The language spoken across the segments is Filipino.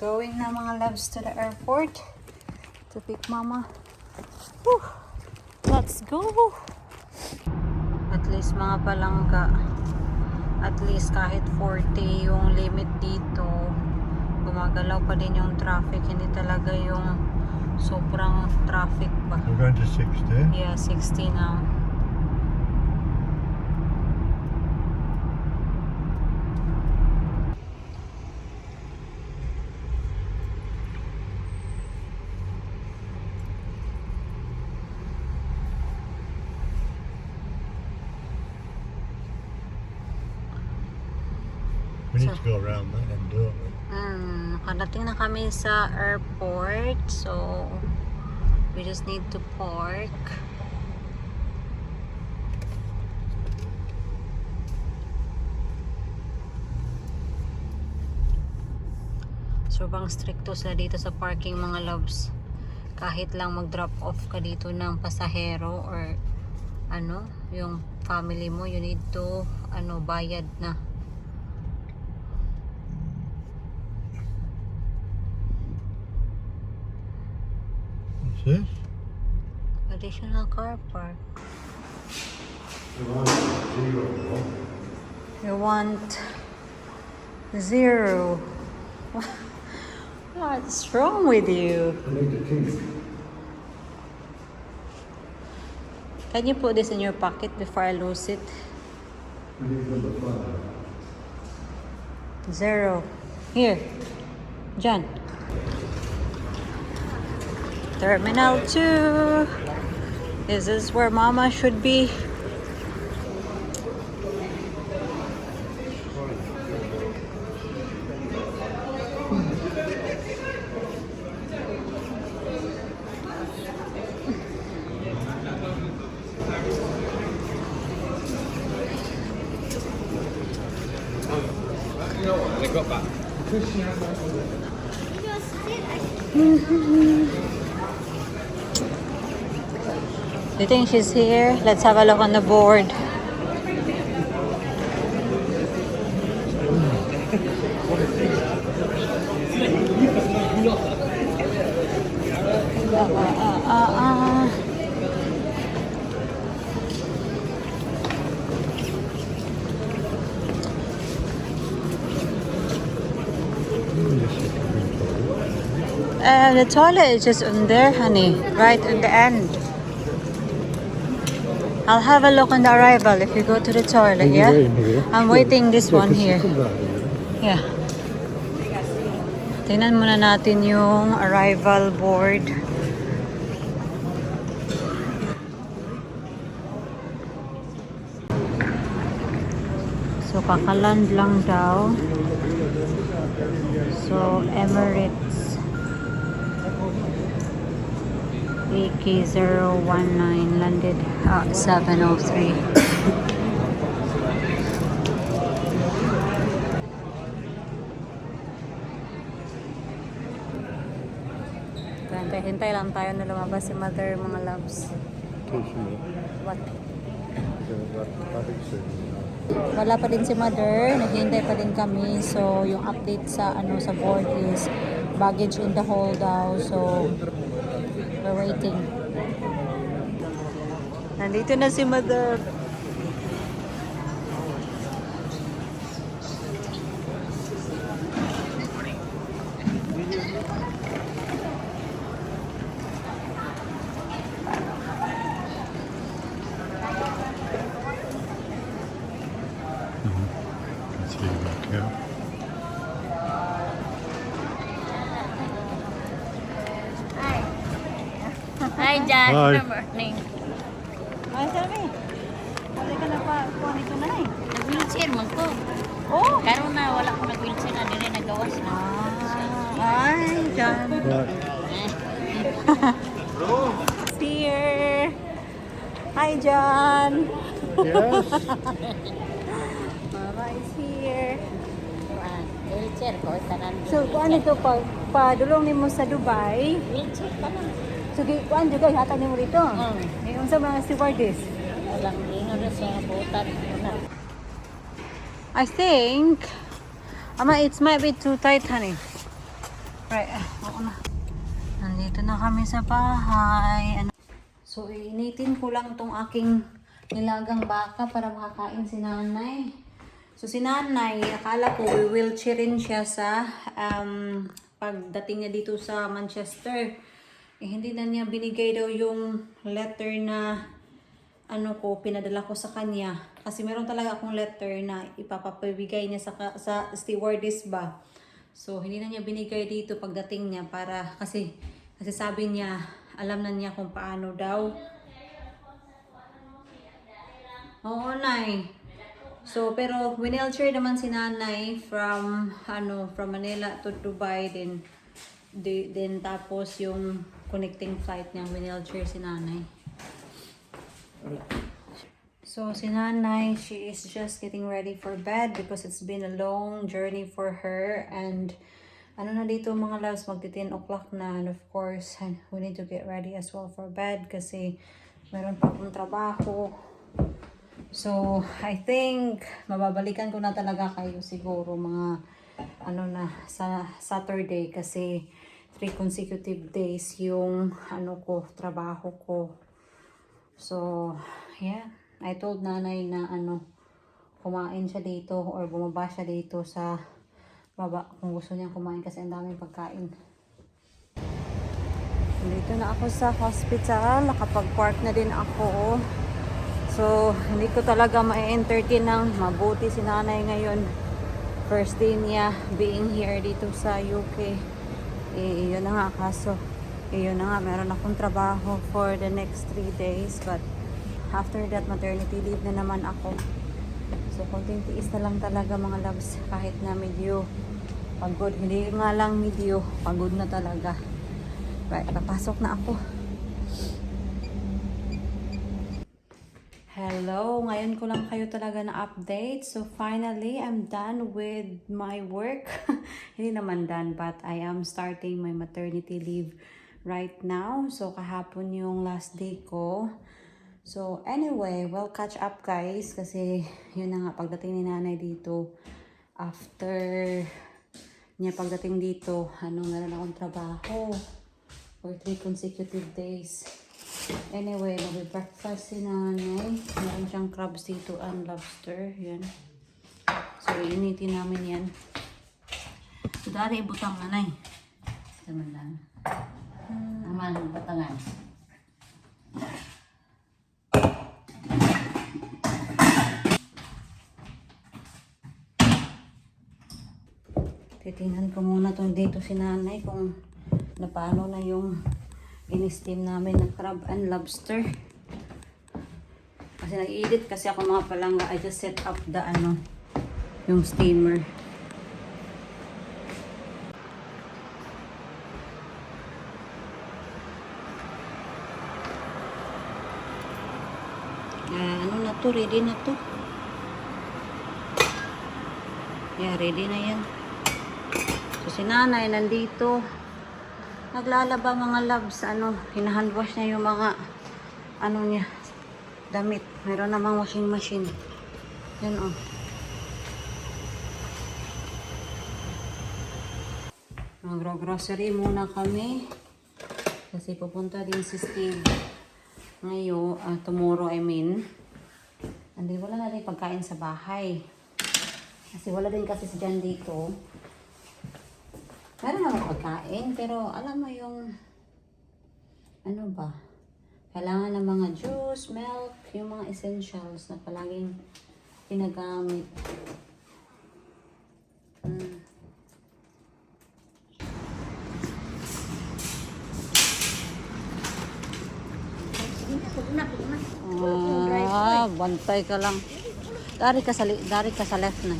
going na mga loves to the airport to pick mama. Whew. Let's go! At least mga palangga, at least kahit 40 yung limit dito, gumagalaw pa din yung traffic. Hindi talaga yung sobrang traffic ba. We're going to 60? Yeah, 60 now. We need to go around that and do it. Nakadating na kami sa airport. So, we just need to park. Sobrang stricto sila dito sa parking mga loves. Kahit lang mag-drop off ka dito ng pasahero or ano, yung family mo, you need to bayad na. This? Additional car park. You want zero. What's wrong with you? I need the teeth. Can you put this in your pocket before I lose it? I need number 5. Zero. Here. John. Terminal 2. This is where Mama should be. They got back. Do you think she's here? Let's have a look on the board. The toilet is just in there, honey. Right in the end. I'll have a look on the arrival if you go to the toilet, yeah? I'm waiting this one here. Yeah. Tingnan muna natin yung arrival board. So, kakaland lang daw. So, Emirates AK019 landed at 7:03. Hintay lang tayo na lumabas si Mother, mga loves. What? Wala pa din si Mother, naghihintay pa din kami. So, yung update sa sa board is baggage in the hold daw. So, we're waiting. Nandito na si Mother. Hi, John. Hi. Good morning. Ay, sabi. Pwede ka na pa kuha nito na eh. Nag-wheelchair man ko. Oh! Karon na wala ko nag-wheelchair na dire nagawas na. Ay, John. Right. Here. Hi, John. Yes. Mama is here. Wheelchair ko tanan. So, kuan ito padulong nimo sa Dubai. Wheelchair pa na. So, kuan juga hatag nimo dito. Ngayon sa mga stewardess. Walang ingon na siya butan na. I think, Ama, it might be too tight, honey. Right, oo na. Nandito na kami sa bahay. So, iinitin ko lang tong aking nilagang baka para makakain si nanay. So, si nanay, akala ko wheelchairin siya sa pagdating niya dito sa Manchester. Eh, hindi na niya binigay daw yung letter na pinadala ko sa kanya. Kasi meron talaga akong letter na ipapapabigay niya sa stewardess ba. So, hindi na niya binigay dito pagdating niya kasi sabi niya, alam na niya kung paano daw. Oo, nay. So, pero winelchair naman si nanay from Manila to Dubai then tapos yung connecting flight niya winelchair si nanay. So, si nanay, she is just getting ready for bed because it's been a long journey for her. And, na dito mga loves, magti-10 o'clock na. And of course, we need to get ready as well for bed kasi meron pa akong trabaho. So, I think, mababalikan ko na talaga kayo siguro mga, sa Saturday kasi 3 consecutive days yung, trabaho ko. So, yeah. I told nanay na kumain siya dito or bumaba siya dito sa baba kung gusto niya kumain kasi ang daming pagkain. Dito na ako sa hospital, nakapag-park na din ako. So, hindi ko talaga ma-entertain ng mabuti si nanay ngayon. First day niya being here dito sa UK. Yun na nga kaso. Yun na nga, meron akong trabaho for the next 3 days but after that, maternity leave na naman ako. So, konting tiis na lang talaga mga loves. Kahit na medyo pagod. Hindi nga lang medyo pagod na talaga. Right, papasok na ako. Hello! Ngayon ko lang kayo talaga na update. So, finally, I'm done with my work. Hindi naman done, but I am starting my maternity leave right now. So, kahapon yung last day ko. So, anyway, we'll catch up guys kasi yun na nga pagdating ni nanay dito after niya pagdating dito, meron akong trabaho for 3 consecutive days. Anyway, mag-breakfast si nanay. Meron siyang crabs dito and lobster. Yan. So, iinitin namin yan. So, dari ibutang nanay. Naman lang. Naman, batangan. Titingnan ko muna itong dito si nanay kung paano na yung in-steam namin na crab and lobster. Kasi nag-edit kasi ako mga palangga. I just set up the yung steamer. Na to, ready na to. Yeah, ready na yan. So, si nanay nandito. Naglalaba mga loves. Hinahandwash niya yung mga niya, damit. Meron namang washing machine. Yan o. Mag-grocery muna kami. Kasi pupunta din si Steve. Ngayon, tomorrow I mean. Hindi, wala na rin pagkain sa bahay. Kasi wala din kasi si Jan dito. Meron naman pagkain, pero alam mo yung, kailangan ng mga juice, milk, yung mga essentials na palaging ginagamit. Bantay ka lang. Dari ka sa left na.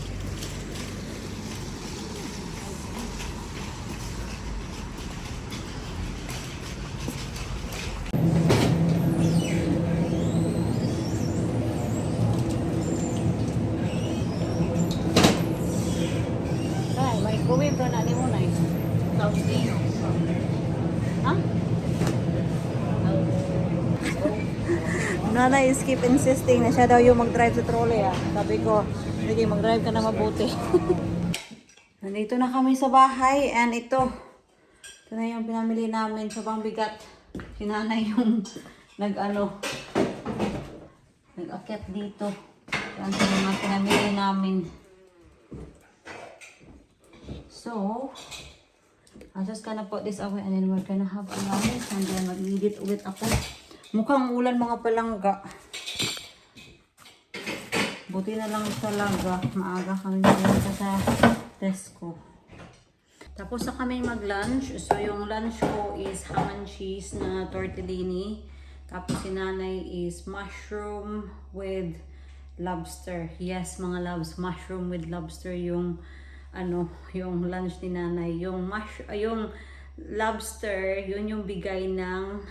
Microwave na natin mo na eh. Ha? Nanay is keep insisting na siya daw yung mag-drive sa trolley ah. Sabi ko, sige mag-drive ka na mabuti. Nandito na kami sa bahay and ito, Ito na yung pinamili namin. Sobrang bigat. Si nanay yung nag-akyat dito. Yan sa mga pinamili namin. So, I'm just gonna put this away and then we're gonna have a lunch and then mag-edit ulit ako. Mukhang ulan mga palangga. Buti na lang talaga. Maaga kami pumunta sa Tesco. Tapos na kami mag-lunch. So, yung lunch ko is ham and cheese na tortellini. Tapos si nanay is mushroom with lobster. Yes, mga loves, mushroom with lobster yung yung lunch ni nanay. Yung lobster, yun yung bigay ng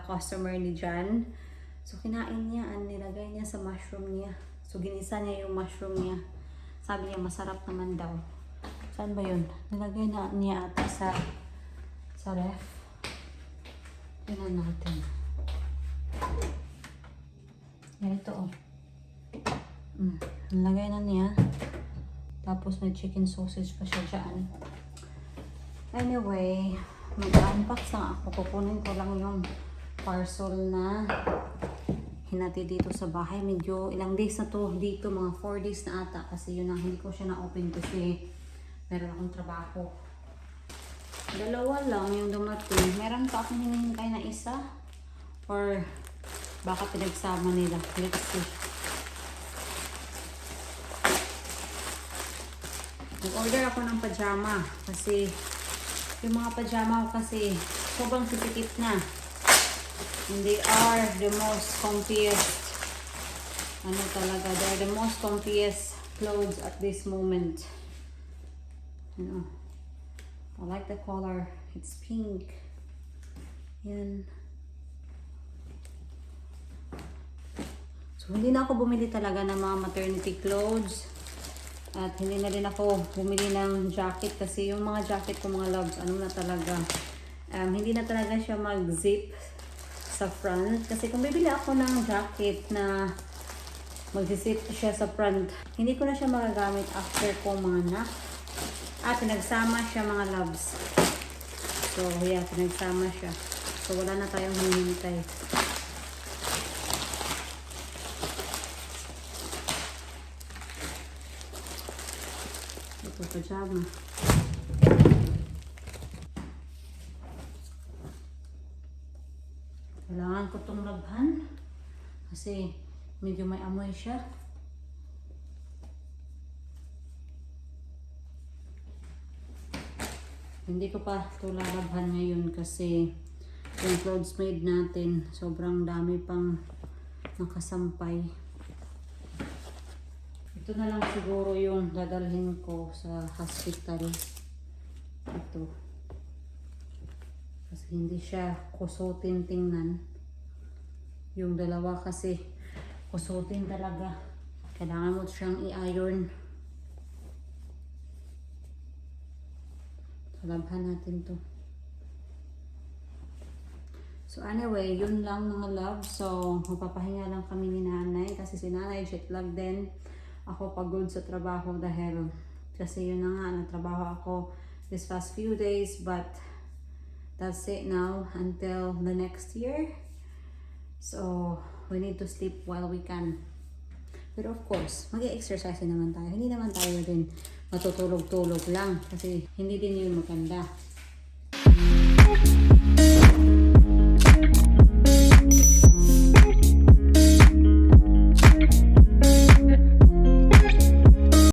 customer ni Jan. So, kinain niya, nilagay niya sa mushroom niya. So, ginisa niya yung mushroom niya. Sabi niya, masarap naman daw. Saan ba yun? Nilagay na niya ata sa ref. Tingnan natin. Yan ito, oh. Nilagay na niya. Tapos may chicken sausage pa siya dyan. Anyway, mag-unbox na ako. Kukunin ko lang yung parcel na hinati dito sa bahay. Medyo ilang days na to dito. Mga 4 days na ata. Kasi yun ang hindi ko siya na-open kasi meron akong trabaho. 2 lang yung dumating. Meron pa akong hinihintay na isa. Or baka pinagsama nila. Let's see. Nag-order ako ng pajama kasi yung mga pajama ko kasi sobrang sisikip na. And they are the most comfiest they're the most comfiest clothes at this moment. I like the color. It's pink. Yan. So, hindi na ako bumili talaga ng mga maternity clothes. At hindi na rin ako bumili ng jacket kasi yung mga jacket ko mga loves, hindi na talaga siya mag-zip sa front. Kasi kung bibili ako ng jacket na mag-zip siya sa front, hindi ko na siya magagamit after ko mga anak. At pinagsama siya mga loves. So, yeah, pinagsama siya. So, wala na tayong hinihintay. Ito, pajama. Kailangan ko itong labhan kasi medyo may amoy siya. Hindi ko pa ito lalabhan ngayon kasi yung clothes made natin sobrang dami pang nakasampay. Ito na lang siguro yung dadalhin ko sa hospital. Ito. Kasi hindi siya kusutin tingnan. Yung dalawa kasi kusutin talaga. Kailangan mo siyang i-iron. Labhan natin to. So anyway, yun lang mga love. So magpapahinga lang kami ni nanay kasi si nanay jet lag din. Ako pagod sa trabaho dahil kasi yun na nga, natrabaho ako this past few days, but that's it now until the next year. So we need to sleep while we can. Pero of course, mag-exercise naman tayo. Hindi naman tayo din matutulog-tulog lang kasi hindi din yun maganda.